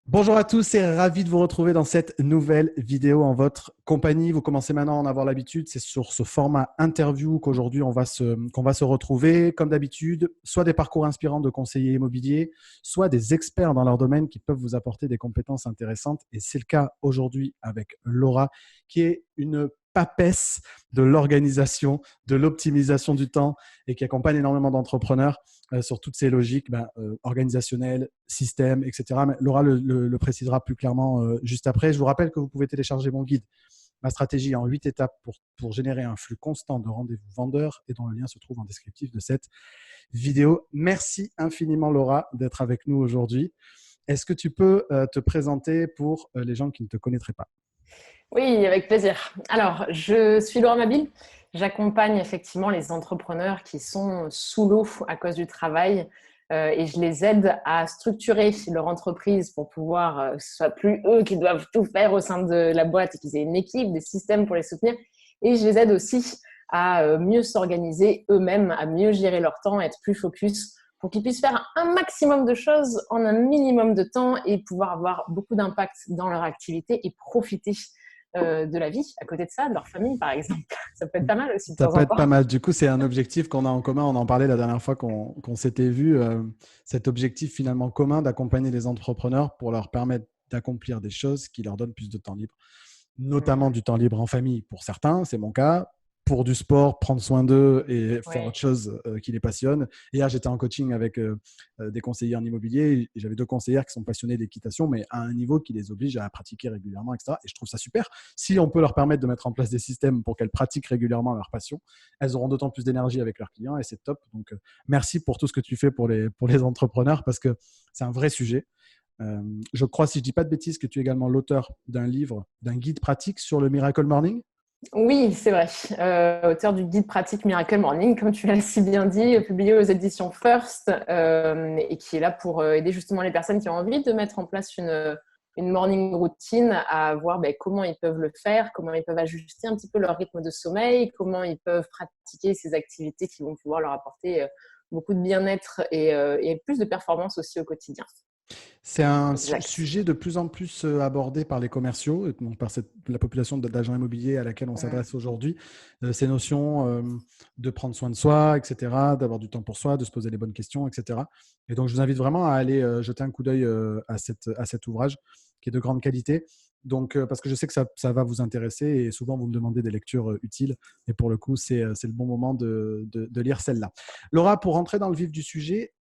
Bonjour à tous et ravi de vous retrouver dans cette nouvelle vidéo en votre compagnie. Vous commencez maintenant à en avoir l'habitude. C'est sur ce format interview qu'aujourd'hui qu'on va se retrouver. Comme d'habitude, soit des parcours inspirants de conseillers immobiliers, soit des experts dans leur domaine qui peuvent vous apporter des compétences intéressantes. Et c'est le cas aujourd'hui avec Laura, qui est une papesse de l'organisation, de l'optimisation du temps et qui accompagne énormément d'entrepreneurs sur toutes ces logiques organisationnelles, systèmes, etc. Mais Laura le précisera plus clairement juste après. Je vous rappelle que vous pouvez télécharger mon guide, ma stratégie en 8 étapes pour générer un flux constant de rendez-vous vendeurs et dont le lien se trouve en descriptif de cette vidéo. Merci infiniment Laura d'être avec nous aujourd'hui. Est-ce que tu peux te présenter pour les gens qui ne te connaîtraient pas? Oui, avec plaisir. Alors, je suis Laura Mabille. J'accompagne effectivement les entrepreneurs qui sont sous l'eau à cause du travail et je les aide à structurer leur entreprise pour pouvoir que ce soit plus eux qui doivent tout faire au sein de la boîte et qu'ils aient une équipe, des systèmes pour les soutenir. Et je les aide aussi à mieux s'organiser eux-mêmes, à mieux gérer leur temps, à être plus focus pour qu'ils puissent faire un maximum de choses en un minimum de temps et pouvoir avoir beaucoup d'impact dans leur activité et profiter de la vie à côté de ça, de leur famille par exemple. Ça peut être pas mal aussi de Ça temps peut en être temps. pas mal. Du coup, c'est un objectif qu'on a en commun. On en parlait la dernière fois qu'on s'était vu. Cet objectif finalement commun d'accompagner les entrepreneurs pour leur permettre d'accomplir des choses qui leur donnent plus de temps libre, notamment du temps libre en famille pour certains, c'est mon cas, pour du sport, prendre soin d'eux et faire Ouais. autre chose qui les passionne. Hier, j'étais en coaching avec des conseillers en immobilier et j'avais deux conseillères qui sont passionnées d'équitation, mais à un niveau qui les oblige à pratiquer régulièrement, etc. Et je trouve ça super. Si on peut leur permettre de mettre en place des systèmes pour qu'elles pratiquent régulièrement leur passion, elles auront d'autant plus d'énergie avec leurs clients et c'est top. Donc, merci pour tout ce que tu fais pour les entrepreneurs parce que c'est un vrai sujet. Je crois, si je ne dis pas de bêtises, que tu es également l'auteur d'un livre, d'un guide pratique sur le Miracle Morning. Oui, c'est vrai. Auteur du guide pratique Miracle Morning, comme tu l'as si bien dit, publié aux éditions First et qui est là pour aider justement les personnes qui ont envie de mettre en place une morning routine à voir comment ils peuvent le faire, comment ils peuvent ajuster un petit peu leur rythme de sommeil, comment ils peuvent pratiquer ces activités qui vont pouvoir leur apporter beaucoup de bien-être et plus de performance aussi au quotidien. C'est un Exact. sujet de plus en plus abordé par les commerciaux, donc par la population d'agents immobiliers à laquelle on s'adresse aujourd'hui. Ces notions de prendre soin de soi, etc., d'avoir du temps pour soi, de se poser les bonnes questions, etc. Et donc, je vous invite vraiment à aller jeter un coup d'œil à cet ouvrage qui est de grande qualité. Donc, parce que je sais que ça va vous intéresser et souvent vous me demandez des lectures utiles. Et pour le coup, c'est le bon moment de lire celle-là. Laura, pour rentrer dans le vif du sujet,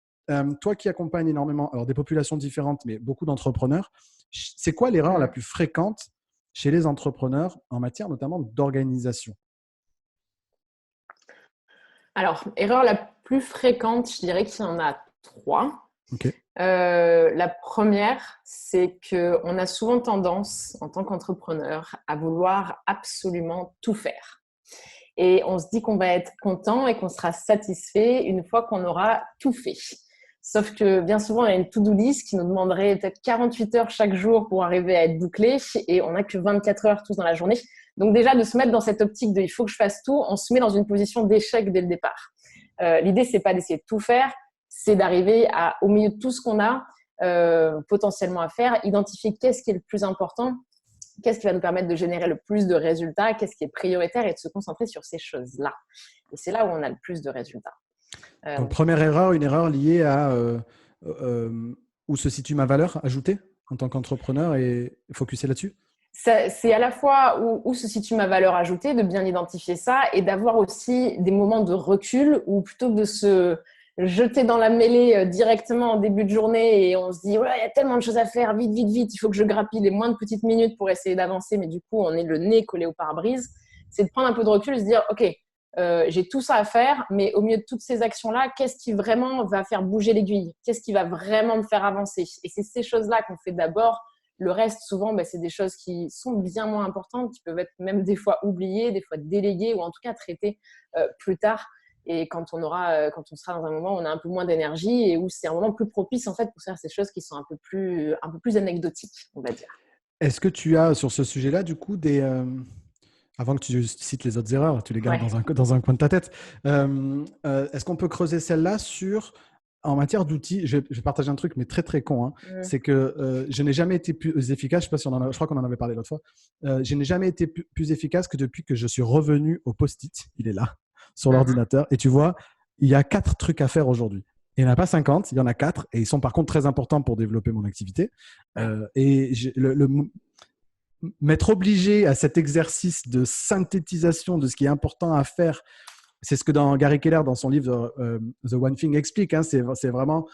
toi qui accompagnes énormément alors des populations différentes, mais beaucoup d'entrepreneurs, c'est quoi l'erreur la Mm. plus fréquente chez les entrepreneurs en matière notamment d'organisation? Alors, erreur la plus fréquente, je dirais qu'il y en a trois. Ok. La première, c'est qu'on a souvent tendance, en tant qu'entrepreneur, à vouloir absolument tout faire. Et on se dit qu'on va être content et qu'on sera satisfait une fois qu'on aura tout fait. Sauf que bien souvent, on a une to-do list qui nous demanderait peut-être 48 heures chaque jour pour arriver à être bouclé et on n'a que 24 heures tous dans la journée. Donc déjà, de se mettre dans cette optique de il faut que je fasse tout, on se met dans une position d'échec dès le départ. L'idée, c'est pas d'essayer de tout faire, c'est d'arriver au milieu de tout ce qu'on a potentiellement à faire, identifier qu'est-ce qui est le plus important, qu'est-ce qui va nous permettre de générer le plus de résultats, qu'est-ce qui est prioritaire et de se concentrer sur ces choses-là. Et c'est là où on a le plus de résultats. Donc, Euh, première erreur, une erreur liée à où se situe ma valeur ajoutée en tant qu'entrepreneur et focuser là-dessus. c'est à la fois où se situe ma valeur ajoutée, de bien identifier ça et d'avoir aussi des moments de recul où plutôt que de se jeter dans la mêlée directement en début de journée et on se dit, ouais, il y a tellement de choses à faire, vite, vite, vite, il faut que je grappille les moins de petites minutes pour essayer d'avancer, mais du coup, on est le nez collé au pare-brise. C'est de prendre un peu de recul et se dire, OK, j'ai tout ça à faire, mais au milieu de toutes ces actions-là, qu'est-ce qui vraiment va faire bouger l'aiguille? Qu'est-ce qui va vraiment me faire avancer? Et c'est ces choses-là qu'on fait d'abord. Le reste, souvent, c'est des choses qui sont bien moins importantes, qui peuvent être même des fois oubliées, des fois déléguées ou en tout cas traitées plus tard. Et quand on sera dans un moment où on a un peu moins d'énergie et où c'est un moment plus propice en fait pour faire ces choses qui sont un peu plus anecdotiques, on va dire. Est-ce que tu as sur ce sujet-là, du coup, avant que tu cites les autres erreurs, tu les gardes Ouais. dans un coin de ta tête, est-ce qu'on peut creuser celle-là sur en matière d'outils, je vais partager un truc, mais très, très con. Hein. Mm. C'est que je n'ai jamais été plus efficace. Je sais pas si je crois qu'on en avait parlé l'autre fois. Je n'ai jamais été plus efficace que depuis que je suis revenu au post-it. Il est là, sur Mhm. l'ordinateur. Et tu vois, il y a 4 trucs à faire aujourd'hui. Il n'y en a pas 50, il y en a 4. Et ils sont par contre très importants pour développer mon activité. Ouais. Et m'être obligé à cet exercice de synthétisation de ce qui est important à faire. C'est ce que dans Gary Keller, dans son livre The One Thing, explique. Hein, c'est vraiment,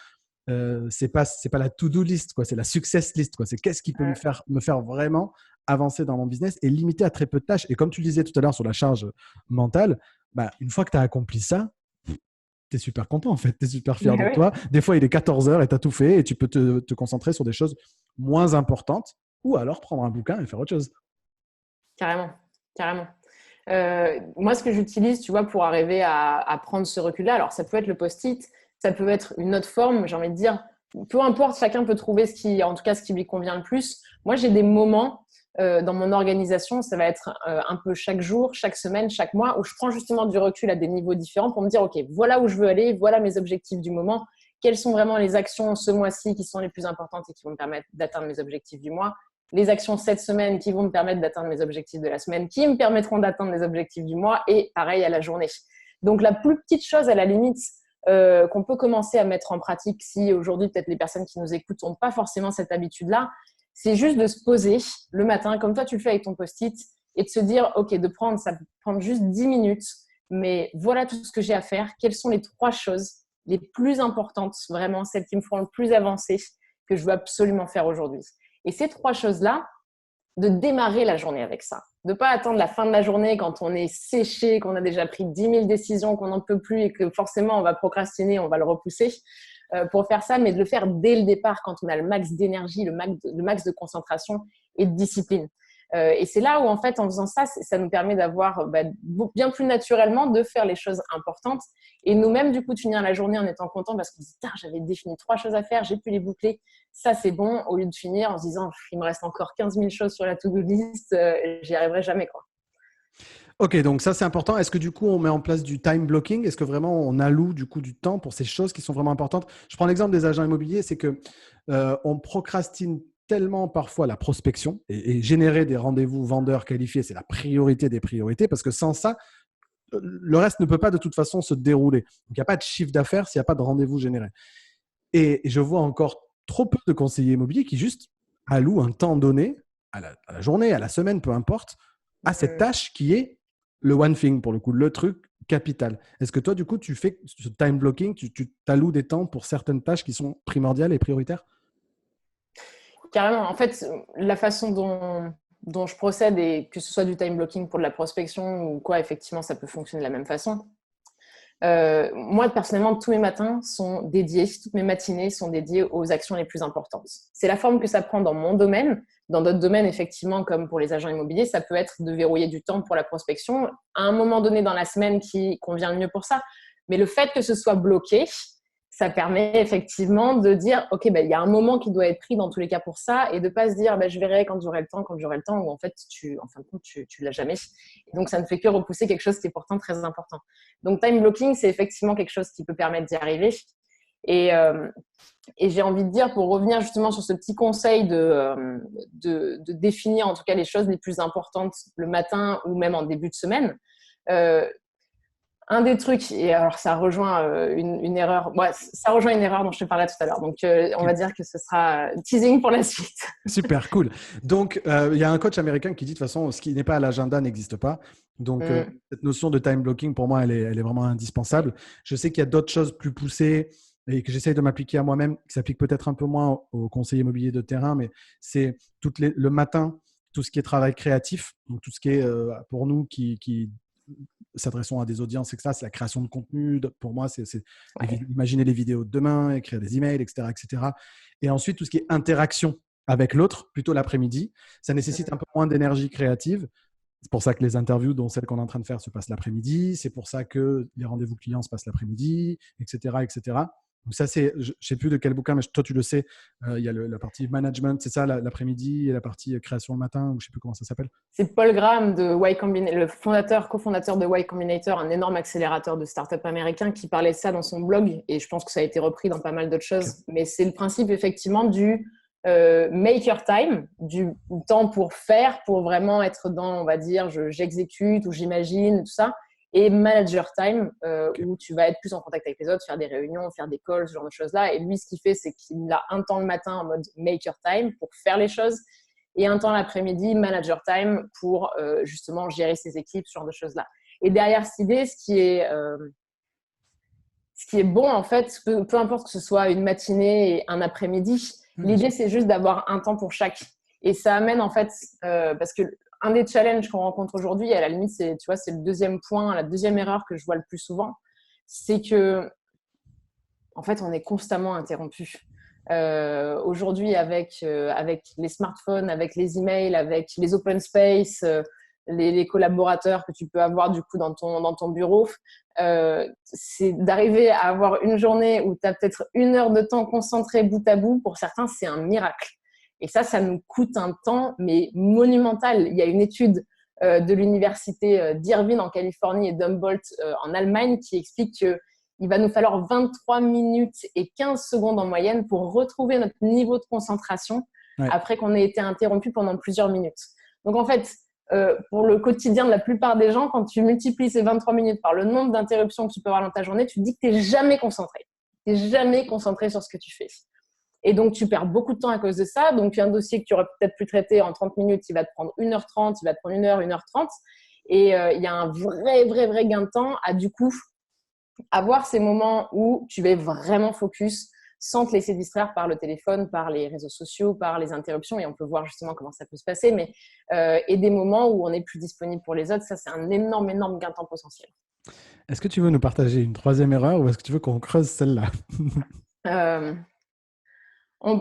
c'est pas la to-do list, quoi, c'est la success list. Quoi, c'est qu'est-ce qui peut Mm. me faire vraiment avancer dans mon business et limiter à très peu de tâches. Et comme tu le disais tout à l'heure sur la charge mentale, bah, une fois que tu as accompli ça, tu es super content en fait, tu es super fier de Ouais, toi. Des fois, il est 14 heures et tu as tout fait et tu peux te concentrer sur des choses moins importantes ou alors prendre un bouquin et faire autre chose. carrément, carrément. Moi, ce que j'utilise, tu vois, pour arriver à prendre ce recul-là, alors ça peut être le post-it, ça peut être une autre forme, j'ai envie de dire, peu importe, chacun peut trouver en tout cas, ce qui lui convient le plus. Moi, j'ai des moments dans mon organisation, ça va être un peu chaque jour, chaque semaine, chaque mois, où je prends justement du recul à des niveaux différents pour me dire, OK, voilà où je veux aller, voilà mes objectifs du moment, quelles sont vraiment les actions ce mois-ci qui sont les plus importantes et qui vont me permettre d'atteindre mes objectifs du mois, les actions cette semaine qui vont me permettre d'atteindre mes objectifs de la semaine, qui me permettront d'atteindre mes objectifs du mois, et pareil à la journée. Donc la plus petite chose à la limite qu'on peut commencer à mettre en pratique, si aujourd'hui peut-être les personnes qui nous écoutent n'ont pas forcément cette habitude-là, c'est juste de se poser le matin, comme toi tu le fais avec ton post-it, et de se dire, OK, ça peut prendre juste 10 minutes, mais voilà tout ce que j'ai à faire. Quelles sont les 3 choses les plus importantes, vraiment celles qui me feront le plus avancer, que je veux absolument faire aujourd'hui? Et ces 3 choses-là, de démarrer la journée avec ça. De ne pas attendre la fin de la journée quand on est séché, qu'on a déjà pris 10 000 décisions, qu'on n'en peut plus et que forcément on va procrastiner, on va le repousser pour faire ça, mais de le faire dès le départ quand on a le max d'énergie, le max de concentration et de discipline. Et c'est là où, en fait, en faisant ça, ça nous permet d'avoir bien plus naturellement de faire les choses importantes et nous-mêmes, du coup, de finir la journée en étant content parce qu'on se dit, j'avais défini 3 choses à faire, j'ai pu les boucler, ça c'est bon, au lieu de finir en se disant, il me reste encore 15 000 choses sur la to-do list, j'y arriverai jamais, quoi. Ok, donc ça c'est important. Est-ce que du coup on met en place du time blocking? Est-ce que vraiment on alloue du coup du temps pour ces choses qui sont vraiment importantes? Je prends l'exemple des agents immobiliers, c'est que on procrastine tellement parfois la prospection et générer des rendez-vous vendeurs qualifiés, c'est la priorité des priorités parce que sans ça, le reste ne peut pas de toute façon se dérouler. Donc il n'y a pas de chiffre d'affaires s'il n'y a pas de rendez-vous généré. Et je vois encore trop peu de conseillers immobiliers qui juste allouent un temps donné à la journée, à la semaine, peu importe, à cette tâche qui est le one thing, pour le coup, le truc capital. Est-ce que toi, du coup, tu fais ce time blocking, tu t'alloues des temps pour certaines tâches qui sont primordiales et prioritaires? Carrément. En fait, la façon dont je procède, et que ce soit du time blocking pour de la prospection ou quoi, effectivement, ça peut fonctionner de la même façon. Moi, personnellement, tous mes matins sont dédiés, toutes mes matinées sont dédiées aux actions les plus importantes. C'est la forme que ça prend dans mon domaine. Dans d'autres domaines, effectivement, comme pour les agents immobiliers, ça peut être de verrouiller du temps pour la prospection à un moment donné dans la semaine qui convient le mieux pour ça. Mais le fait que ce soit bloqué, ça permet effectivement de dire, OK, il y a un moment qui doit être pris dans tous les cas pour ça, et de ne pas se dire, je verrai quand j'aurai le temps, ou en fait, en fin de compte, tu l'as jamais. Et donc, ça ne fait que repousser quelque chose qui est pourtant très important. Donc, time blocking, c'est effectivement quelque chose qui peut permettre d'y arriver. Et, et j'ai envie de dire, pour revenir justement sur ce petit conseil de définir en tout cas les choses les plus importantes le matin ou même en début de semaine, un des trucs, et alors ça rejoint une erreur, ça rejoint une erreur dont je te parlais tout à l'heure. Donc, on va dire que ce sera teasing pour la suite. Super, cool. Donc, il y a un coach américain qui dit de toute façon, ce qui n'est pas à l'agenda n'existe pas. Donc, cette notion de time blocking, pour moi, elle est vraiment indispensable. Je sais qu'il y a d'autres choses plus poussées et que j'essaye de m'appliquer à moi-même, qui s'appliquent peut-être un peu moins aux conseillers immobiliers de terrain, mais c'est le matin, tout ce qui est travail créatif, donc tout ce qui est pour nous qui s'adressons à des audiences, etc. C'est la création de contenu. Pour moi, c'est Ouais. imaginer les vidéos de demain, écrire des emails, etc., etc. Et ensuite, tout ce qui est interaction avec l'autre, plutôt l'après-midi, ça nécessite un peu moins d'énergie créative. C'est pour ça que les interviews, dont celle qu'on est en train de faire, se passent l'après-midi. C'est pour ça que les rendez-vous clients se passent l'après-midi, etc., etc. Donc ça, je ne sais plus de quel bouquin, mais toi, tu le sais. Il y a la partie management, c'est ça, l'après-midi, et la partie création le matin, ou je ne sais plus comment ça s'appelle. C'est Paul Graham, de le cofondateur de Y Combinator, un énorme accélérateur de start-up américain, qui parlait de ça dans son blog. Et je pense que ça a été repris dans pas mal d'autres Okay. choses. Mais c'est le principe, effectivement, du make your time, du temps pour faire, pour vraiment être dans, on va dire, j'exécute ou j'imagine, tout ça. Et manager time, Okay. où tu vas être plus en contact avec les autres, faire des réunions, faire des calls, ce genre de choses-là. Et lui, ce qu'il fait, c'est qu'il a un temps le matin en mode make your time pour faire les choses, et un temps l'après-midi, manager time, pour justement gérer ses équipes, ce genre de choses-là. Et derrière cette idée, ce qui est bon, en fait, peu importe que ce soit une matinée et un après-midi, l'idée, c'est juste d'avoir un temps pour chaque. Et ça amène, en fait, parce que un des challenges qu'on rencontre aujourd'hui, à la limite, c'est le deuxième point, la deuxième erreur que je vois le plus souvent, c'est que, en fait, on est constamment interrompu. Aujourd'hui, avec les smartphones, avec les emails, avec les open space, les collaborateurs que tu peux avoir du coup dans ton bureau, c'est d'arriver à avoir une journée où tu as peut-être 1 heure de temps concentré bout à bout. Pour certains, c'est un miracle. Et ça nous coûte un temps, mais monumental. Il y a une étude de l'université d'Irvine en Californie et d'Humboldt en Allemagne qui explique qu'il va nous falloir 23 minutes et 15 secondes en moyenne pour retrouver notre niveau de concentration après qu'on ait été interrompu pendant plusieurs minutes. Donc en fait, pour le quotidien de la plupart des gens, quand tu multiplies ces 23 minutes par le nombre d'interruptions que tu peux avoir dans ta journée, tu te dis que tu n'es jamais concentré. Tu n'es jamais concentré sur ce que tu fais. Et donc, tu perds beaucoup de temps à cause de ça. Donc, un dossier que tu aurais peut-être pu traiter en 30 minutes, il va te prendre 1h30, il va te prendre 1 heure, 1h30. Et il y a un vrai gain de temps à, du coup, avoir ces moments où tu vas vraiment focus sans te laisser distraire par le téléphone, par les réseaux sociaux, par les interruptions. Et on peut voir justement comment ça peut se passer. Mais, et des moments où on est plus disponible pour les autres, ça, c'est un énorme gain de temps potentiel. Est-ce que tu veux nous partager une troisième erreur ou est-ce que tu veux qu'on creuse celle-là? Tu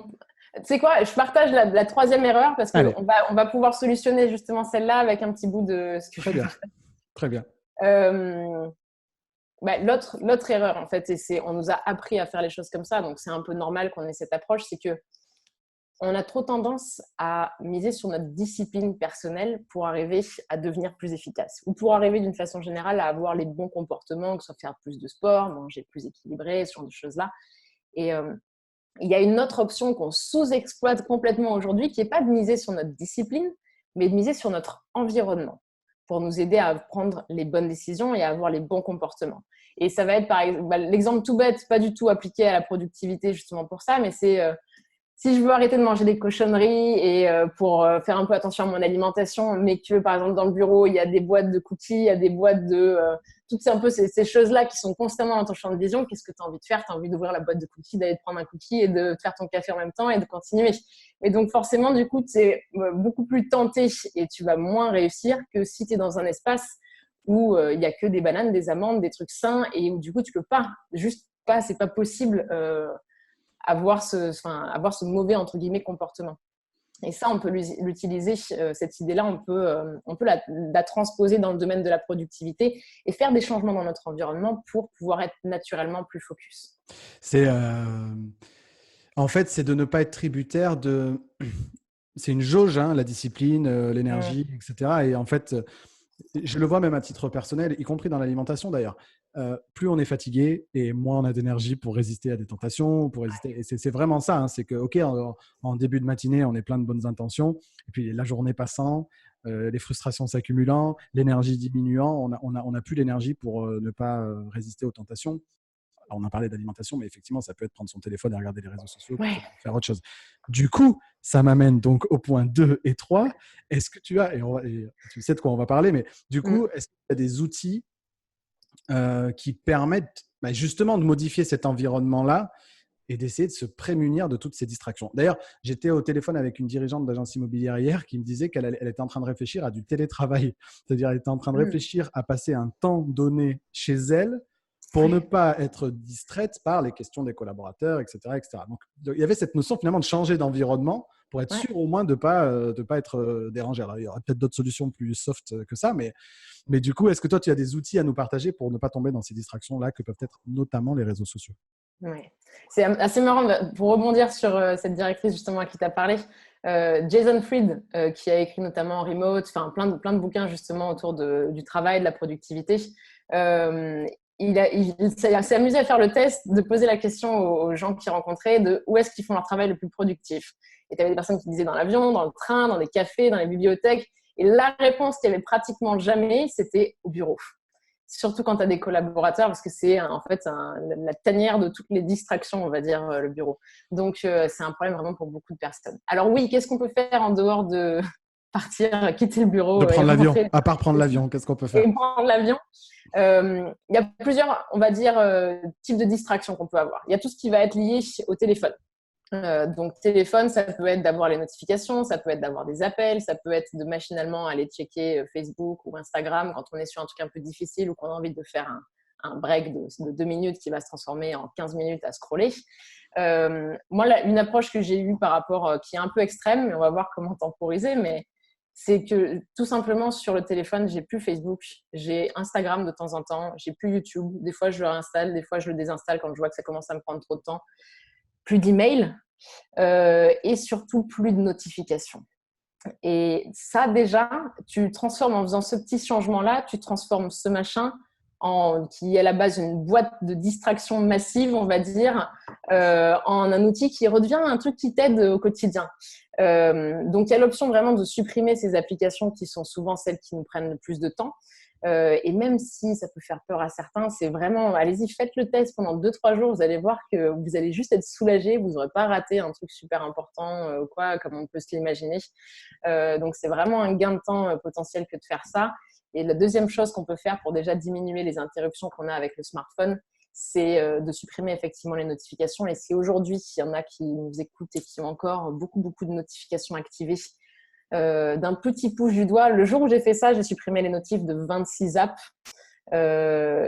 sais quoi, je partage la troisième erreur parce Allez. qu'on va pouvoir solutionner justement celle-là avec un petit bout de ce que Très bien. Très bien. L'autre erreur, en fait, et on nous a appris à faire les choses comme ça, donc c'est un peu normal qu'on ait cette approche, c'est que on a trop tendance à miser sur notre discipline personnelle pour arriver à devenir plus efficace ou pour arriver d'une façon générale à avoir les bons comportements, que ce soit faire plus de sport, manger plus équilibré, ce genre de choses-là. Et il y a une autre option qu'on sous-exploite complètement aujourd'hui qui n'est pas de miser sur notre discipline, mais de miser sur notre environnement pour nous aider à prendre les bonnes décisions et à avoir les bons comportements. Et ça va être, par exemple, l'exemple tout bête, pas du tout appliqué à la productivité justement pour ça, mais c'est si je veux arrêter de manger des cochonneries et pour faire un peu attention à mon alimentation, mais que par exemple dans le bureau, il y a des boîtes de cookies, il y a des boîtes de… toutes un peu ces choses-là qui sont constamment dans ton champ de vision, qu'est-ce que tu as envie de faire? Tu as envie d'ouvrir la boîte de cookies, d'aller te prendre un cookie et de faire ton café en même temps et de continuer. Et donc forcément, du coup, tu es beaucoup plus tenté et tu vas moins réussir que si tu es dans un espace où il n'y a que des bananes, des amandes, des trucs sains et où du coup, tu peux pas, juste pas, c'est pas possible avoir ce mauvais, entre guillemets, comportement. Et ça, on peut l'utiliser, cette idée-là, on peut la transposer dans le domaine de la productivité et faire des changements dans notre environnement pour pouvoir être naturellement plus focus. En fait, c'est de ne pas être tributaire de… C'est une jauge, hein, la discipline, l'énergie, etc. Et en fait, je le vois même à titre personnel, y compris dans l'alimentation d'ailleurs. Plus on est fatigué et moins on a d'énergie pour résister à des tentations, pour résister. Et c'est vraiment ça, hein, c'est que ok, en début de matinée, on est plein de bonnes intentions, et puis la journée passant, les frustrations s'accumulant, l'énergie diminuant, on a plus l'énergie pour ne pas résister aux tentations. Alors, on a parlé d'alimentation, mais effectivement, ça peut être prendre son téléphone et regarder les réseaux sociaux plutôt que de faire autre chose. Du coup, ça m'amène donc au point 2 et 3. Est-ce que tu as, et tu sais de quoi on va parler, mais du coup, est-ce qu'il y a des outils qui permettent justement de modifier cet environnement-là et d'essayer de se prémunir de toutes ces distractions? D'ailleurs, j'étais au téléphone avec une dirigeante d'agence immobilière hier qui me disait qu'elle était en train de réfléchir à du télétravail. C'est-à-dire, elle était en train de réfléchir à passer un temps donné chez elle pour ne pas être distraite par les questions des collaborateurs, etc., etc. Donc, il y avait cette notion finalement de changer d'environnement pour être sûr au moins de ne pas être dérangé. Alors, il y aura peut-être d'autres solutions plus soft que ça, mais du coup, est-ce que toi, tu as des outils à nous partager pour ne pas tomber dans ces distractions-là que peuvent être notamment les réseaux sociaux? Ouais. C'est assez marrant, pour rebondir sur cette directrice justement à qui tu as parlé, Jason Fried, qui a écrit notamment Remote, enfin plein de bouquins justement autour du travail, de la productivité. Euh, il s'est amusé à faire le test de poser la question aux gens qu'il rencontrait de où est-ce qu'ils font leur travail le plus productif. Et tu avais des personnes qui disaient dans l'avion, dans le train, dans les cafés, dans les bibliothèques. Et la réponse qu'il y avait pratiquement jamais, c'était au bureau. Surtout quand tu as des collaborateurs, parce que c'est en fait la tanière de toutes les distractions, on va dire, le bureau. Donc, c'est un problème vraiment pour beaucoup de personnes. Alors oui, qu'est-ce qu'on peut faire en dehors de partir, quitter le De bureau et prendre l'avion. rentrer À part prendre l'avion, qu'est-ce qu'on peut faire? et prendre l'avion? Il y a plusieurs, on va dire, types de distractions qu'on peut avoir. Il y a tout ce qui va être lié au téléphone. Donc, téléphone, ça peut être d'avoir les notifications, ça peut être d'avoir des appels, ça peut être de machinalement aller checker Facebook ou Instagram quand on est sur un truc un peu difficile ou qu'on a envie de faire un break de 2 minutes qui va se transformer en 15 minutes à scroller. Moi, une approche que j'ai eue par rapport, qui est un peu extrême, mais on va voir comment temporiser, mais c'est que tout simplement sur le téléphone, j'ai plus Facebook, j'ai Instagram de temps en temps, j'ai plus YouTube. Des fois, je le réinstalle, des fois, je le désinstalle quand je vois que ça commence à me prendre trop de temps. Plus d'emails et surtout plus de notifications. Et ça, déjà, tu transformes en faisant ce petit changement-là, tu transformes ce machin qui est à la base une boîte de distraction massive, on va dire, en un outil qui redevient un truc qui t'aide au quotidien. Donc, il y a l'option vraiment de supprimer ces applications qui sont souvent celles qui nous prennent le plus de temps. Et même si ça peut faire peur à certains, c'est vraiment, allez-y, faites le test pendant 2-3 jours, vous allez voir que vous allez juste être soulagé, vous n'aurez pas raté un truc super important, quoi, comme on peut se l'imaginer. Donc, c'est vraiment un gain de temps potentiel que de faire ça. Et la deuxième chose qu'on peut faire pour déjà diminuer les interruptions qu'on a avec le smartphone, c'est de supprimer effectivement les notifications. Et si aujourd'hui, il y en a qui nous écoutent et qui ont encore beaucoup de notifications activées, d'un petit pouce du doigt. Le jour où j'ai fait ça, j'ai supprimé les notifs de 26 apps.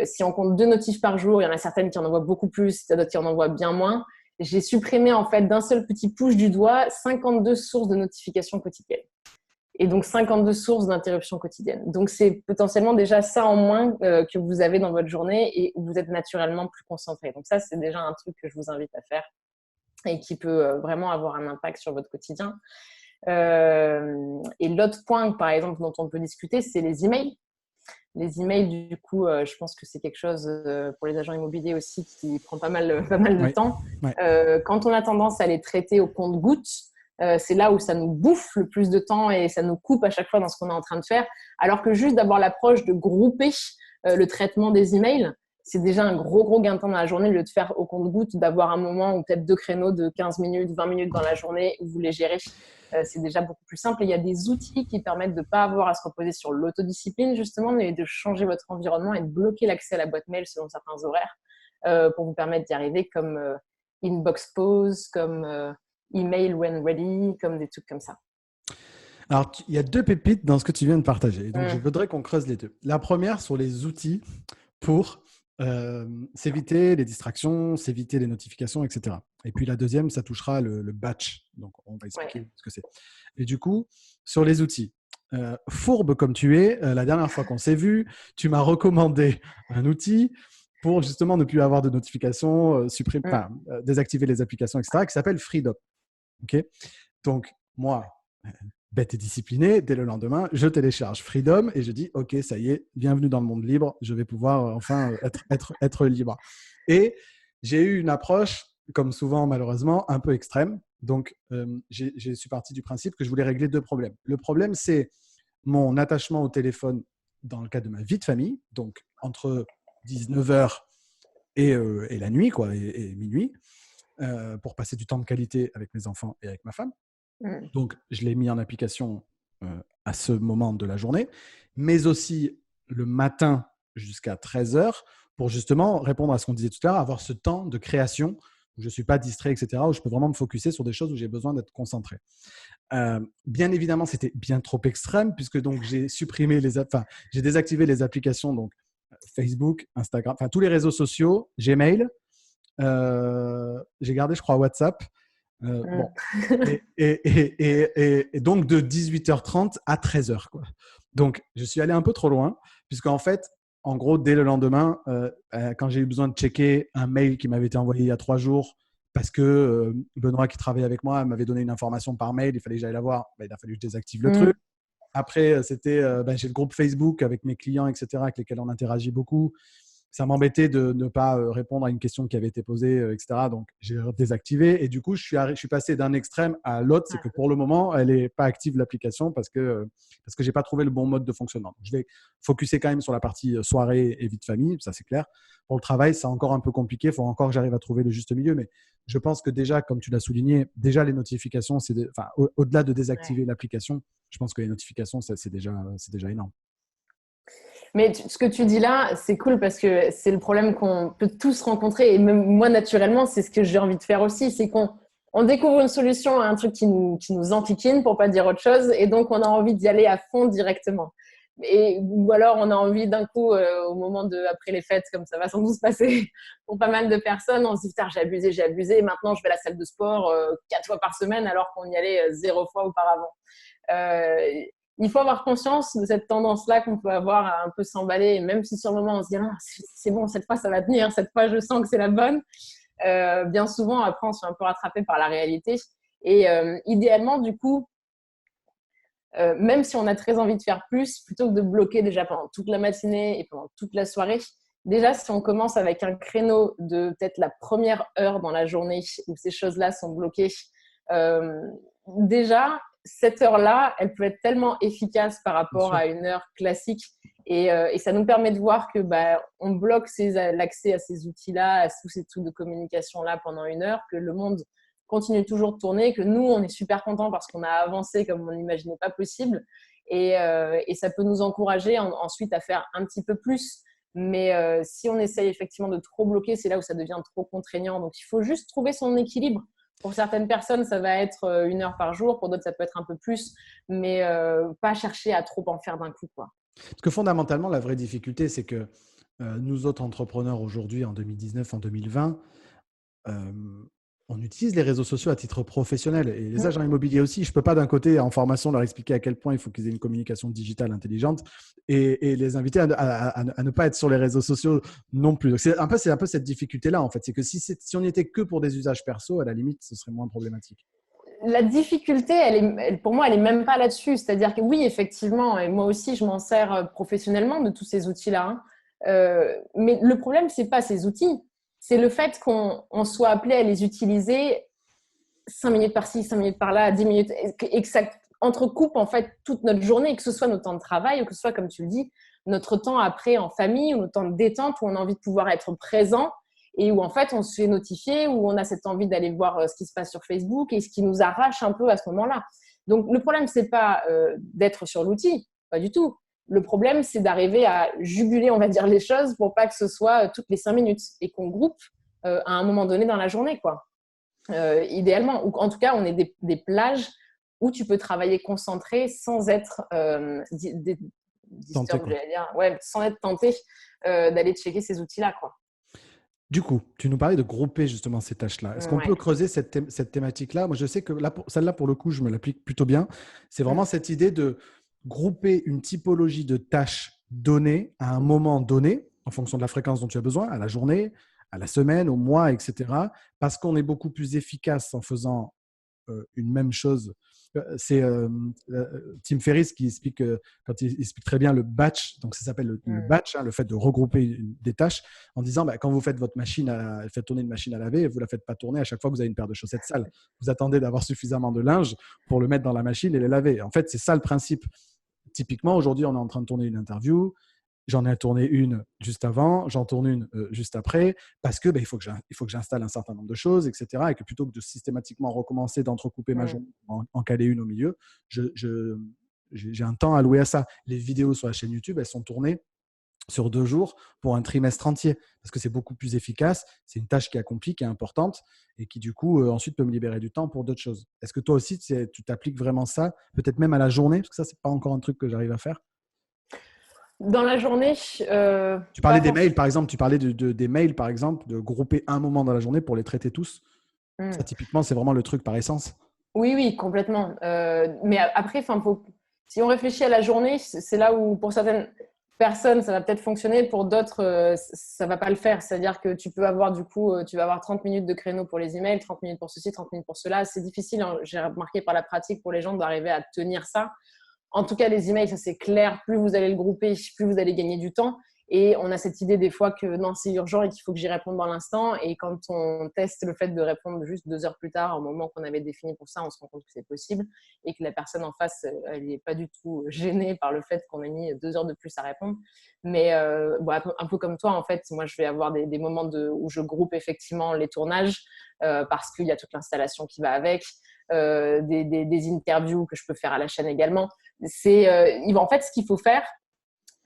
Si on compte 2 notifs par jour, il y en a certaines qui en envoient beaucoup plus, il y en a d'autres qui en envoient bien moins. J'ai supprimé en fait d'un seul petit pouce du doigt 52 sources de notifications quotidiennes. Et donc 52 sources d'interruptions quotidiennes. Donc c'est potentiellement déjà ça en moins que vous avez dans votre journée et où vous êtes naturellement plus concentré. Donc ça, c'est déjà un truc que je vous invite à faire et qui peut vraiment avoir un impact sur votre quotidien. Et l'autre point, par exemple, dont on peut discuter, c'est les emails. Les emails, du coup, je pense que c'est quelque chose pour les agents immobiliers aussi qui prend pas mal de temps. Ouais. Quand on a tendance à les traiter au compte-gouttes, c'est là où ça nous bouffe le plus de temps et ça nous coupe à chaque fois dans ce qu'on est en train de faire. Alors que juste d'avoir l'approche de grouper le traitement des emails, c'est déjà un gros gain de temps dans la journée, au lieu de faire au compte-gouttes, d'avoir un moment ou peut-être 2 créneaux de 15 minutes, 20 minutes dans la journée où vous les gérez. C'est déjà beaucoup plus simple. Et il y a des outils qui permettent de ne pas avoir à se reposer sur l'autodiscipline, justement, mais de changer votre environnement et de bloquer l'accès à la boîte mail selon certains horaires pour vous permettre d'y arriver, comme Inbox Pause, comme Email When Ready, comme des trucs comme ça. Alors, il y a 2 pépites dans ce que tu viens de partager. Donc, je voudrais qu'on creuse les 2. La première, sur les outils pour s'éviter les distractions, s'éviter les notifications, etc. Et puis, la deuxième, ça touchera le batch. Donc, on va expliquer ce que c'est. Et du coup, sur les outils, fourbe comme tu es, la dernière fois qu'on s'est vu, tu m'as recommandé un outil pour justement ne plus avoir de notifications, désactiver les applications, etc., qui s'appelle Freedom. Okay, donc, moi, bête et discipliné, dès le lendemain, je télécharge Freedom et je dis « Ok, ça y est, bienvenue dans le monde libre, je vais pouvoir enfin être libre. » Et j'ai eu une approche, comme souvent malheureusement, un peu extrême. Donc, je suis parti du principe que je voulais régler 2 problèmes. Le problème, c'est mon attachement au téléphone dans le cadre de ma vie de famille, donc entre 19h et la nuit, quoi, et minuit, pour passer du temps de qualité avec mes enfants et avec ma femme. Donc, je l'ai mis en application à ce moment de la journée, mais aussi le matin jusqu'à 13h pour justement répondre à ce qu'on disait tout à l'heure, avoir ce temps de création où je ne suis pas distrait, etc., où je peux vraiment me focusser sur des choses où j'ai besoin d'être concentré. Bien évidemment, c'était bien trop extrême puisque donc j'ai j'ai désactivé les applications, donc Facebook, Instagram, enfin tous les réseaux sociaux, Gmail, j'ai gardé, je crois, WhatsApp. Bon. Et donc de 18h30 à 13h, quoi. Donc, je suis allé un peu trop loin, puisqu'en fait, en gros, dès le lendemain, quand j'ai eu besoin de checker un mail qui m'avait été envoyé il y a 3 jours, parce que Benoît, qui travaille avec moi, m'avait donné une information par mail, il fallait que j'aille la voir, il a fallu que je désactive le truc. Après, c'était, j'ai le groupe Facebook avec mes clients, etc., avec lesquels on interagit beaucoup. Ça m'embêtait de ne pas répondre à une question qui avait été posée, etc. Donc, j'ai désactivé. Et du coup, je suis passé d'un extrême à l'autre. C'est que pour le moment, elle n'est pas active, l'application, parce que je n'ai pas trouvé le bon mode de fonctionnement. Donc, je vais focuser quand même sur la partie soirée et vie de famille. Ça, c'est clair. Pour le travail, c'est encore un peu compliqué. Il faut encore que j'arrive à trouver le juste milieu. Mais je pense que déjà, comme tu l'as souligné, déjà les notifications, au-delà de désactiver l'application, je pense que les notifications, c'est déjà énorme. Mais ce que tu dis là, c'est cool parce que c'est le problème qu'on peut tous rencontrer. Et même moi, naturellement, c'est ce que j'ai envie de faire aussi. C'est qu'on découvre une solution à un truc qui nous enquiquine, pour pas dire autre chose. Et donc, on a envie d'y aller à fond directement. Ou alors, on a envie d'un coup, au moment après les fêtes, comme ça va sans doute se passer pour pas mal de personnes, on se dit, putain, j'ai abusé. Maintenant, je vais à la salle de sport 4 fois par semaine alors qu'on y allait 0 fois auparavant. Il faut avoir conscience de cette tendance-là qu'on peut avoir à un peu s'emballer. Et même si sur le moment, on se dit ah, c'est bon, cette fois, ça va tenir. Cette fois, je sens que c'est la bonne. Bien souvent, après, on se fait un peu rattraper par la réalité. Et idéalement, du coup, même si on a très envie de faire plus, plutôt que de bloquer déjà pendant toute la matinée et pendant toute la soirée, déjà, si on commence avec un créneau de peut-être la première heure dans la journée où ces choses-là sont bloquées, déjà, cette heure-là, elle peut être tellement efficace par rapport à une heure classique. Et ça nous permet de voir que on bloque l'accès à ces outils-là, à tous ces trucs de communication-là pendant une heure, que le monde continue toujours de tourner, que nous, on est super contents parce qu'on a avancé comme on n'imaginait pas possible. Et ça peut nous encourager ensuite à faire un petit peu plus. Mais si on essaye effectivement de trop bloquer, c'est là où ça devient trop contraignant. Donc, il faut juste trouver son équilibre. Pour certaines personnes, ça va être 1 heure par jour. Pour d'autres, ça peut être un peu plus. Mais pas chercher à trop en faire d'un coup, quoi. Parce que fondamentalement, la vraie difficulté, c'est que nous autres entrepreneurs aujourd'hui, en 2019, en 2020, on utilise les réseaux sociaux à titre professionnel et les agents immobiliers aussi. Je ne peux pas d'un côté, en formation, leur expliquer à quel point il faut qu'ils aient une communication digitale intelligente et les inviter à ne pas être sur les réseaux sociaux non plus. Donc, c'est un peu cette difficulté-là, en fait. C'est que si on n'y était que pour des usages perso, à la limite, ce serait moins problématique. La difficulté, pour moi, elle n'est même pas là-dessus. C'est-à-dire que oui, effectivement, et moi aussi, je m'en sers professionnellement de tous ces outils-là. Mais le problème, ce n'est pas ces outils. C'est le fait qu'on soit appelé à les utiliser 5 minutes par-ci, 5 minutes par-là, 10 minutes, et que ça entrecoupe en fait toute notre journée, que ce soit notre temps de travail ou que ce soit, comme tu le dis, notre temps après en famille ou notre temps de détente où on a envie de pouvoir être présent et où en fait on se fait notifier, où on a cette envie d'aller voir ce qui se passe sur Facebook et ce qui nous arrache un peu à ce moment-là. Donc le problème, c'est pas d'être sur l'outil, pas du tout. Le problème, c'est d'arriver à juguler, on va dire, les choses pour pas que ce soit toutes les 5 minutes et qu'on groupe à un moment donné dans la journée, quoi. Idéalement, ou en tout cas, on est des plages où tu peux travailler concentré sans être sans être tenté d'aller checker ces outils-là, quoi. Du coup, tu nous parlais de grouper justement ces tâches-là. Est-ce qu'on peut creuser cette thématique-là? Moi, je sais que celle-là, pour le coup, je me l'applique plutôt bien. C'est vraiment cette idée de grouper une typologie de tâches données à un moment donné, en fonction de la fréquence dont tu as besoin, à la journée, à la semaine, au mois, etc. Parce qu'on est beaucoup plus efficace en faisant une même chose. C'est Tim Ferriss qui explique, quand il explique très bien le batch, donc ça s'appelle le batch, le fait de regrouper des tâches, en disant quand vous faites votre faites tourner une machine à laver, vous ne la faites pas tourner à chaque fois que vous avez une paire de chaussettes sales. Vous attendez d'avoir suffisamment de linge pour le mettre dans la machine et les laver. En fait, c'est ça le principe. Typiquement, aujourd'hui, on est en train de tourner une interview. J'en ai tourné une juste avant, j'en tourne une juste après, parce que il faut que j'installe un certain nombre de choses, etc. Et que plutôt que de systématiquement recommencer d'entrecouper ma journée, en caler une au milieu, j'ai un temps alloué à ça. Les vidéos sur la chaîne YouTube, elles sont tournées sur 2 jours pour un trimestre entier, parce que c'est beaucoup plus efficace. C'est une tâche qui est accomplie, qui est importante, et qui du coup ensuite peut me libérer du temps pour d'autres choses. Est-ce que toi aussi, tu t'appliques vraiment ça, peut-être même à la journée, parce que ça, c'est pas encore un truc que j'arrive à faire? Dans la journée, tu parlais des mails, par exemple. Tu parlais des mails, par exemple, de grouper un moment dans la journée pour les traiter tous. Ça, typiquement, c'est vraiment le truc par essence. Oui, complètement. Mais après, si on réfléchit à la journée, c'est là où, pour certaines… personnes, ça va peut-être fonctionner. Pour d'autres, ça ne va pas le faire. C'est-à-dire que tu peux avoir du coup, tu vas avoir 30 minutes de créneau pour les emails, 30 minutes pour ceci, 30 minutes pour cela. C'est difficile, hein. J'ai remarqué par la pratique pour les gens d'arriver à tenir ça. En tout cas, les emails, ça c'est clair. Plus vous allez le grouper, plus vous allez gagner du temps. Et on a cette idée des fois que non, c'est urgent et qu'il faut que j'y réponde dans l'instant. Et quand on teste le fait de répondre juste 2 heures plus tard, au moment qu'on avait défini pour ça, on se rend compte que c'est possible et que la personne en face, elle n'est pas du tout gênée par le fait qu'on ait mis 2 heures de plus à répondre. Mais bon, un peu comme toi, en fait, moi, je vais avoir des moments où je groupe effectivement les tournages parce qu'il y a toute l'installation qui va avec, des interviews que je peux faire à la chaîne également. En fait, ce qu'il faut faire,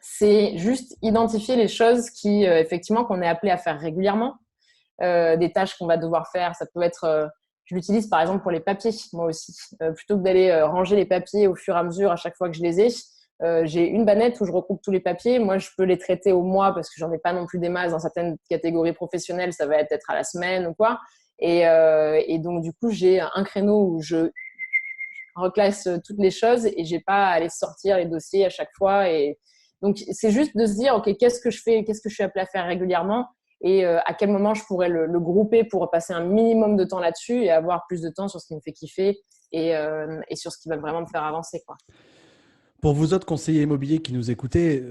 c'est juste identifier les choses qui, effectivement, qu'on est appelé à faire régulièrement, des tâches qu'on va devoir faire. Ça peut être, je l'utilise par exemple pour les papiers, moi aussi. Plutôt que d'aller ranger les papiers au fur et à mesure à chaque fois que je les ai, j'ai une bannette où je regroupe tous les papiers. Moi, je peux les traiter au mois parce que j'en ai pas non plus des masses. Dans certaines catégories professionnelles, ça va être à la semaine ou quoi. Et donc, du coup, j'ai un créneau où je reclasse toutes les choses et j'ai pas à aller sortir les dossiers à chaque fois. Et donc, c'est juste de se dire, OK, qu'est-ce que je fais, qu'est-ce que je suis appelée à faire régulièrement et à quel moment je pourrais le grouper pour passer un minimum de temps là-dessus et avoir plus de temps sur ce qui me fait kiffer et sur ce qui va vraiment me faire avancer, quoi. Pour vous autres conseillers immobiliers qui nous écoutez,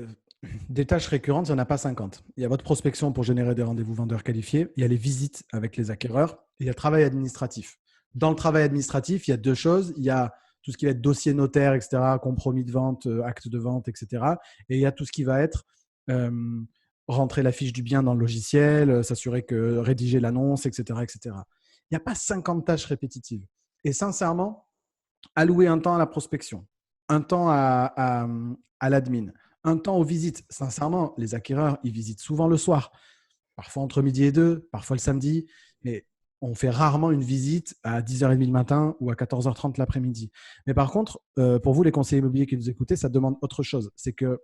des tâches récurrentes, il n'y en a pas 50. Il y a votre prospection pour générer des rendez-vous vendeurs qualifiés, il y a les visites avec les acquéreurs et il y a le travail administratif. Dans le travail administratif, il y a 2 choses. Il y a tout ce qui va être dossier notaire, etc., compromis de vente, acte de vente, etc. Et il y a tout ce qui va être rentrer la fiche du bien dans le logiciel, s'assurer que rédiger l'annonce, etc., etc. Il n'y a pas 50 tâches répétitives. Et sincèrement, allouer un temps à la prospection, un temps à l'admin, un temps aux visites. Sincèrement, les acquéreurs, ils visitent souvent le soir, parfois entre midi et 2, parfois le samedi, mais on fait rarement une visite à 10h30 le matin ou à 14h30 l'après-midi. Mais par contre, pour vous, les conseillers immobiliers qui nous écoutez, ça demande autre chose. C'est que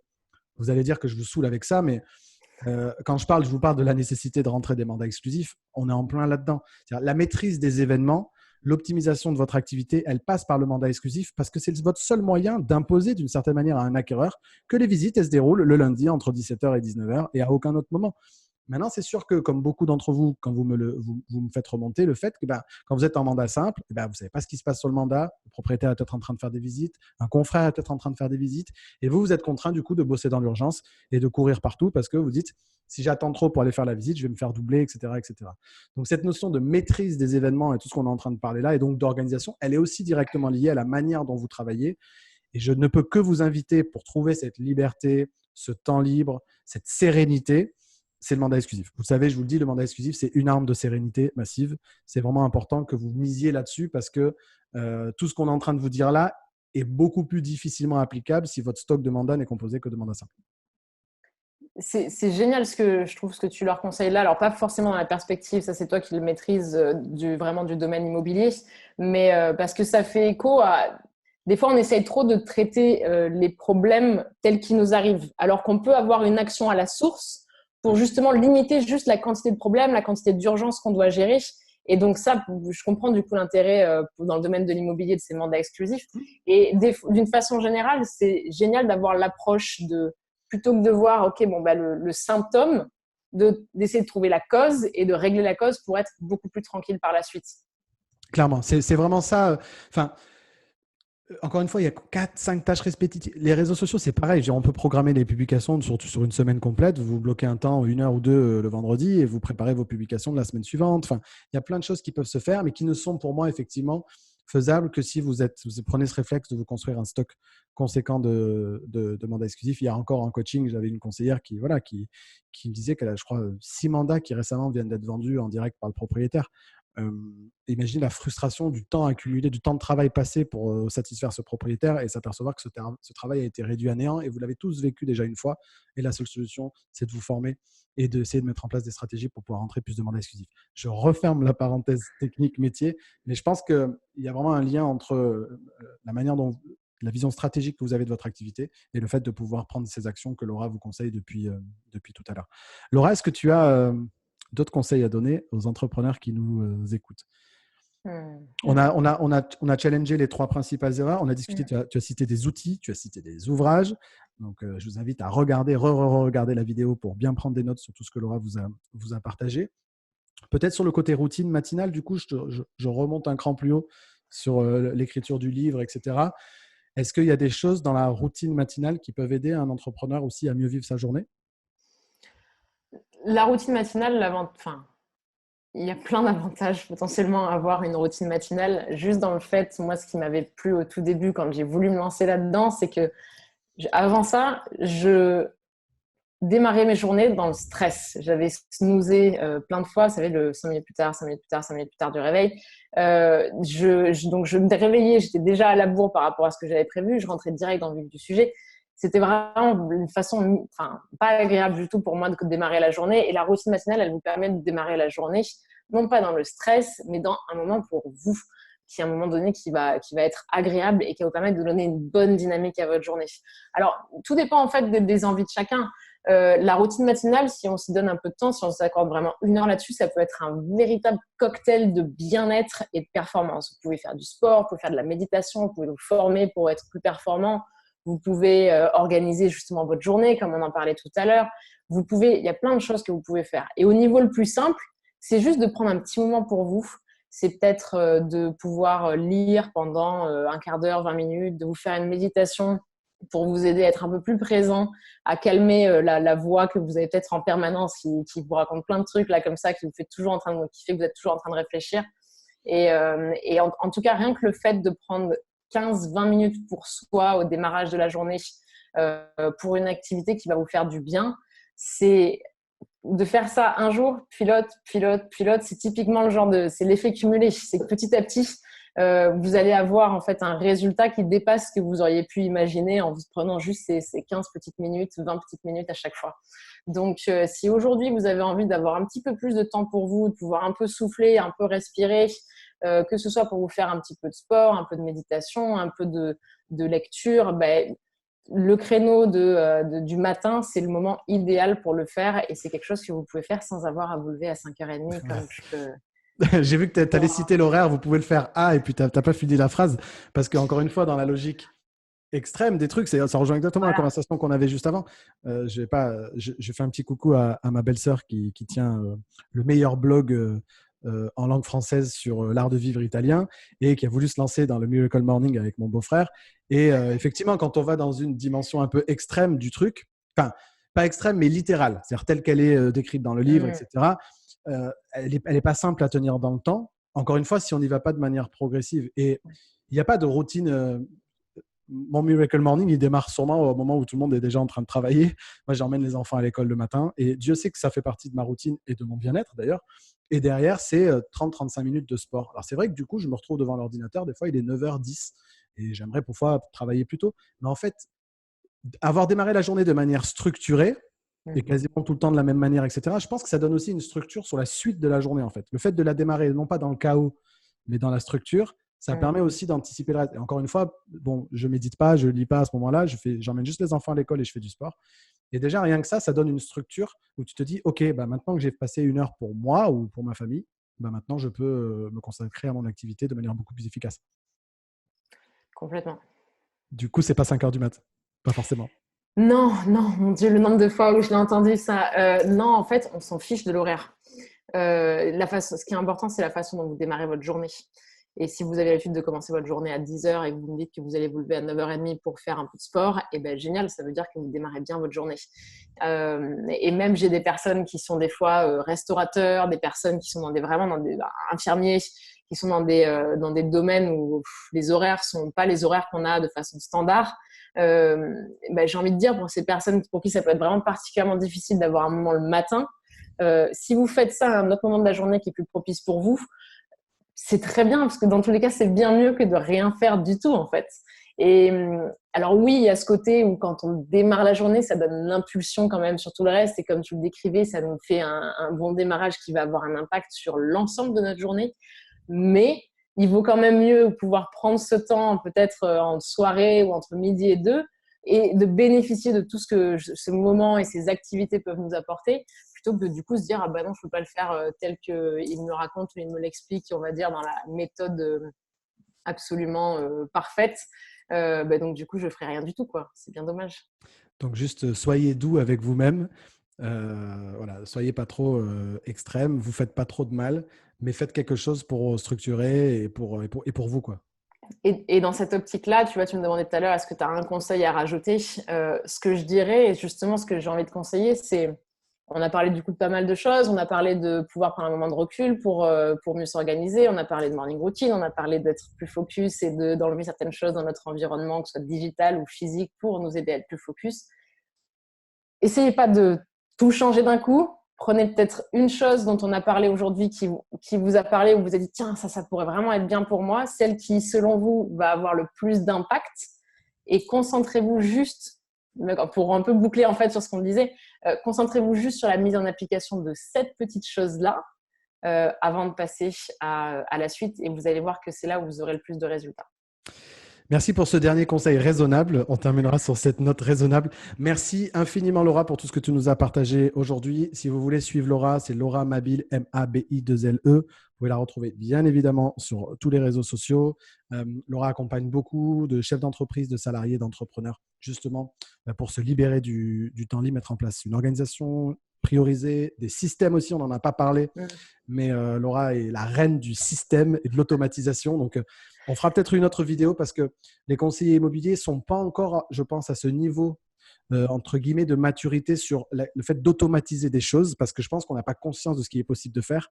vous allez dire que je vous saoule avec ça, mais quand je vous parle de la nécessité de rentrer des mandats exclusifs, on est en plein là-dedans. C'est-à-dire, la maîtrise des événements, l'optimisation de votre activité, elle passe par le mandat exclusif parce que c'est votre seul moyen d'imposer d'une certaine manière à un acquéreur que les visites, elles se déroulent le lundi entre 17h et 19h et à aucun autre moment. Maintenant, c'est sûr que, comme beaucoup d'entre vous, quand vous me faites remonter le fait que quand vous êtes en mandat simple, vous ne savez pas ce qui se passe sur le mandat. Le propriétaire est peut-être en train de faire des visites, un confrère est peut-être en train de faire des visites, et vous êtes contraint du coup de bosser dans l'urgence et de courir partout parce que vous dites, si j'attends trop pour aller faire la visite, je vais me faire doubler, etc., etc. Donc, cette notion de maîtrise des événements et tout ce qu'on est en train de parler là, et donc d'organisation, elle est aussi directement liée à la manière dont vous travaillez. Et je ne peux que vous inviter pour trouver cette liberté, ce temps libre, cette sérénité. C'est le mandat exclusif. Vous savez, je vous le dis, le mandat exclusif, c'est une arme de sérénité massive. C'est vraiment important que vous misiez là-dessus parce que tout ce qu'on est en train de vous dire là est beaucoup plus difficilement applicable si votre stock de mandats n'est composé que de mandats simples. C'est génial ce que tu leur conseilles là. Alors, pas forcément dans la perspective, ça c'est toi qui le maîtrises vraiment du domaine immobilier, mais parce que ça fait écho à. Des fois, on essaye trop de traiter les problèmes tels qu'ils nous arrivent, alors qu'on peut avoir une action à la source pour justement limiter juste la quantité de problèmes, la quantité d'urgences qu'on doit gérer. Et donc ça, je comprends du coup l'intérêt dans le domaine de l'immobilier de ces mandats exclusifs. Et d'une façon générale, c'est génial d'avoir l'approche de plutôt que de voir le symptôme, d'essayer de trouver la cause et de régler la cause pour être beaucoup plus tranquille par la suite. Clairement, c'est vraiment ça. Enfin, encore une fois, il y a 4-5 tâches répétitives. Les réseaux sociaux, c'est pareil. On peut programmer les publications surtout sur une semaine complète. Vous bloquez un temps, 1 heure ou 2 le vendredi et vous préparez vos publications de la semaine suivante. Enfin, il y a plein de choses qui peuvent se faire, mais qui ne sont pour moi effectivement faisables que si vous prenez ce réflexe de vous construire un stock conséquent de mandats exclusifs. Il y a encore en coaching, j'avais une conseillère qui me disait qu'elle a, je crois, 6 mandats qui récemment viennent d'être vendus en direct par le propriétaire. Imaginez la frustration du temps accumulé, du temps de travail passé pour satisfaire ce propriétaire et s'apercevoir que ce travail a été réduit à néant et vous l'avez tous vécu déjà une fois. Et la seule solution, c'est de vous former et d'essayer de mettre en place des stratégies pour pouvoir rentrer plus de mandats exclusifs. Je referme la parenthèse technique métier, mais je pense qu'il y a vraiment un lien entre la manière dont la vision stratégique que vous avez de votre activité et le fait de pouvoir prendre ces actions que Laura vous conseille depuis tout à l'heure. Laura, est-ce que tu as d'autres conseils à donner aux entrepreneurs qui nous écoutent? On a challengé les 3 principales erreurs. On a discuté, tu as cité des outils, tu as cité des ouvrages. Donc, je vous invite à regarder, re-regarder la vidéo pour bien prendre des notes sur tout ce que Laura vous a partagé. Peut-être sur le côté routine matinale, du coup, je remonte un cran plus haut sur l'écriture du livre, etc. Est-ce qu'il y a des choses dans la routine matinale qui peuvent aider un entrepreneur aussi à mieux vivre sa journée? La routine matinale, enfin, il y a plein d'avantages potentiellement à avoir une routine matinale. Juste dans le fait, moi, ce qui m'avait plu au tout début quand j'ai voulu me lancer là-dedans, c'est que avant ça, je démarrais mes journées dans le stress. J'avais snoozé plein de fois, vous savez, le 5 minutes plus tard, 5 minutes plus tard, 5 minutes plus tard du réveil. Donc, je me réveillais, j'étais déjà à la bourre par rapport à ce que j'avais prévu. Je rentrais direct dans le vif du sujet. C'était vraiment une façon, enfin, pas agréable du tout pour moi de démarrer la journée. Et la routine matinale, elle vous permet de démarrer la journée, non pas dans le stress, mais dans un moment pour vous, qui à un moment donné qui va être agréable et qui va vous permettre de donner une bonne dynamique à votre journée. Alors, tout dépend en fait des envies de chacun. La routine matinale, si on s'y donne un peu de temps, si on s'accorde vraiment 1 heure là-dessus, ça peut être un véritable cocktail de bien-être et de performance. Vous pouvez faire du sport, vous pouvez faire de la méditation, vous pouvez vous former pour être plus performant. Vous pouvez organiser justement votre journée, comme on en parlait tout à l'heure. Il y a plein de choses que vous pouvez faire. Et au niveau le plus simple, c'est juste de prendre un petit moment pour vous. C'est peut-être de pouvoir lire pendant un quart d'heure, 20 minutes, de vous faire une méditation pour vous aider à être un peu plus présent, à calmer la voix que vous avez peut-être en permanence, qui vous raconte plein de trucs là comme ça, qui fait que vous êtes toujours en train de réfléchir. Et en tout cas, rien que le fait de prendre 15-20 minutes pour soi au démarrage de la journée pour une activité qui va vous faire du bien, c'est de faire ça un jour, pilote. C'est typiquement c'est l'effet cumulé. C'est que petit à petit, vous allez avoir en fait un résultat qui dépasse ce que vous auriez pu imaginer en vous prenant juste ces 15 petites minutes, 20 petites minutes à chaque fois. Donc, si aujourd'hui vous avez envie d'avoir un petit peu plus de temps pour vous, de pouvoir un peu souffler, un peu respirer, que ce soit pour vous faire un petit peu de sport, un peu de méditation, un peu de lecture, le créneau du matin, c'est le moment idéal pour le faire et c'est quelque chose que vous pouvez faire sans avoir à vous lever à 5h30 comme je peux. J'ai vu que tu allais citer l'horaire, vous pouvez le faire A et puis tu n'as pas fini la phrase parce qu'encore une fois, dans la logique extrême des trucs, ça rejoint exactement la conversation qu'on avait juste avant. Je fais un petit coucou à ma belle-sœur qui tient le meilleur blog en langue française sur l'art de vivre italien et qui a voulu se lancer dans le Miracle Morning avec mon beau-frère. Et effectivement, quand on va dans une dimension un peu extrême du truc, enfin, pas extrême, mais littérale, c'est-à-dire telle qu'elle est décrite dans le livre, etc., elle est pas simple à tenir dans le temps. Encore une fois, si on n'y va pas de manière progressive. Et il n'y a pas de routine. Mon Miracle Morning, il démarre sûrement au moment où tout le monde est déjà en train de travailler. Moi, j'emmène les enfants à l'école le matin et Dieu sait que ça fait partie de ma routine et de mon bien-être d'ailleurs. Et derrière, c'est 30-35 minutes de sport. Alors, c'est vrai que du coup, je me retrouve devant l'ordinateur. Des fois, il est 9h10 et j'aimerais parfois travailler plus tôt. Mais en fait, avoir démarré la journée de manière structurée et quasiment tout le temps de la même manière, etc., je pense que ça donne aussi une structure sur la suite de la journée, en fait. Le fait de la démarrer, non pas dans le chaos, mais dans la structure, ça permet aussi d'anticiper le reste. Et encore une fois, bon, je médite pas, je lis pas à ce moment-là, j'emmène juste les enfants à l'école et je fais du sport. Et déjà, rien que ça donne une structure où tu te dis, OK, maintenant que j'ai passé 1 heure pour moi ou pour ma famille, maintenant, je peux me consacrer à mon activité de manière beaucoup plus efficace. Complètement. Du coup, c'est pas 5 heures du mat. Pas forcément. Non, mon Dieu, le nombre de fois où je l'ai entendu ça. Non, en fait, on s'en fiche de l'horaire. Ce qui est important, c'est la façon dont vous démarrez votre journée. Et si vous avez l'habitude de commencer votre journée à 10h et que vous me dites que vous allez vous lever à 9h30 pour faire un peu de sport, génial, ça veut dire que vous démarrez bien votre journée. Et même, j'ai des personnes qui sont des fois restaurateurs, des personnes qui sont vraiment dans des infirmiers, qui sont dans des domaines où les horaires sont pas les horaires qu'on a de façon standard. J'ai envie de dire, pour ces personnes pour qui ça peut être vraiment particulièrement difficile d'avoir un moment le matin, si vous faites ça à un autre moment de la journée qui est plus propice pour vous, c'est très bien, parce que dans tous les cas, c'est bien mieux que de rien faire du tout, en fait. Et alors oui, il y a ce côté où quand on démarre la journée, ça donne l'impulsion quand même sur tout le reste. Et comme tu le décrivais, ça nous fait un bon démarrage qui va avoir un impact sur l'ensemble de notre journée. Mais il vaut quand même mieux pouvoir prendre ce temps, peut-être en soirée ou entre midi et 2, et de bénéficier de tout ce que ce moment et ces activités peuvent nous apporter, plutôt que de du coup se dire ah non, je peux pas le faire tel qu'il me le raconte ou il me l'explique, on va dire dans la méthode absolument parfaite. Donc du coup je ferai rien du tout, quoi. C'est bien dommage. Donc, juste soyez doux avec vous-même. Voilà, soyez pas trop extrême. Vous faites pas trop de mal, mais faites quelque chose pour structurer et pour vous, quoi. Et dans cette optique-là, tu vois, tu me demandais tout à l'heure, est-ce que tu as un conseil à rajouter? Ce que je dirais, et justement ce que j'ai envie de conseiller, c'est, on a parlé du coup de pas mal de choses, on a parlé de pouvoir prendre un moment de recul pour mieux s'organiser, on a parlé de morning routine, on a parlé d'être plus focus et d'enlever certaines choses dans notre environnement, que ce soit digital ou physique, pour nous aider à être plus focus. Essayez pas de tout changer d'un coup. Prenez peut-être une chose dont on a parlé aujourd'hui qui vous a parlé, où vous avez dit, tiens, ça pourrait vraiment être bien pour moi, celle qui, selon vous, va avoir le plus d'impact. Et concentrez-vous juste, pour un peu boucler en fait sur ce qu'on disait, concentrez-vous juste sur la mise en application de cette petite chose-là avant de passer à la suite. Et vous allez voir que c'est là où vous aurez le plus de résultats. Merci pour ce dernier conseil raisonnable. On terminera sur cette note raisonnable. Merci infiniment, Laura, pour tout ce que tu nous as partagé aujourd'hui. Si vous voulez suivre Laura, c'est Laura Mabil, Mabi2Le. Vous pouvez la retrouver bien évidemment sur tous les réseaux sociaux. Laura accompagne beaucoup de chefs d'entreprise, de salariés, d'entrepreneurs, justement pour se libérer du temps libre, mettre en place une organisation priorisée, des systèmes aussi, on n'en a pas parlé, mais Laura est la reine du système et de l'automatisation. Donc, on fera peut-être une autre vidéo parce que les conseillers immobiliers ne sont pas encore, je pense, à ce niveau, entre guillemets, de maturité sur le fait d'automatiser des choses parce que je pense qu'on n'a pas conscience de ce qui est possible de faire.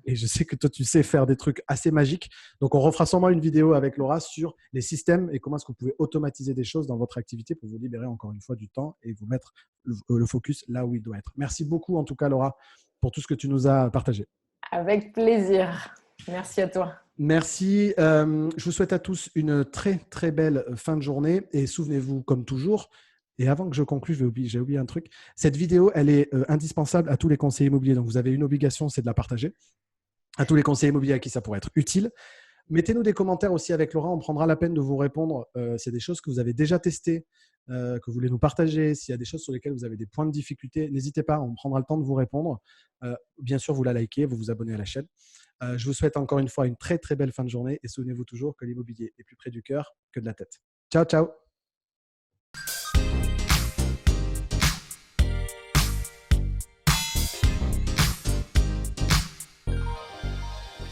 Et je sais que toi, tu sais faire des trucs assez magiques. Donc, on refera sûrement une vidéo avec Laura sur les systèmes et comment est-ce que vous pouvez automatiser des choses dans votre activité pour vous libérer encore une fois du temps et vous mettre le focus là où il doit être. Merci beaucoup, en tout cas, Laura, pour tout ce que tu nous as partagé. Avec plaisir. Merci à toi. Merci. Je vous souhaite à tous une très, très belle fin de journée. Et souvenez-vous, comme toujours, et avant que je conclue, j'ai oublié un truc. Cette vidéo, elle est indispensable à tous les conseillers immobiliers. Donc, vous avez une obligation, c'est de la partager à tous les conseillers immobiliers à qui ça pourrait être utile. Mettez-nous des commentaires aussi avec Laura. On prendra la peine de vous répondre s'il y a des choses que vous avez déjà testées, que vous voulez nous partager. S'il y a des choses sur lesquelles vous avez des points de difficulté, n'hésitez pas. On prendra le temps de vous répondre. Bien sûr, vous la likez, vous vous abonnez à la chaîne. Je vous souhaite encore une fois une très, très belle fin de journée et souvenez-vous toujours que l'immobilier est plus près du cœur que de la tête. Ciao, ciao.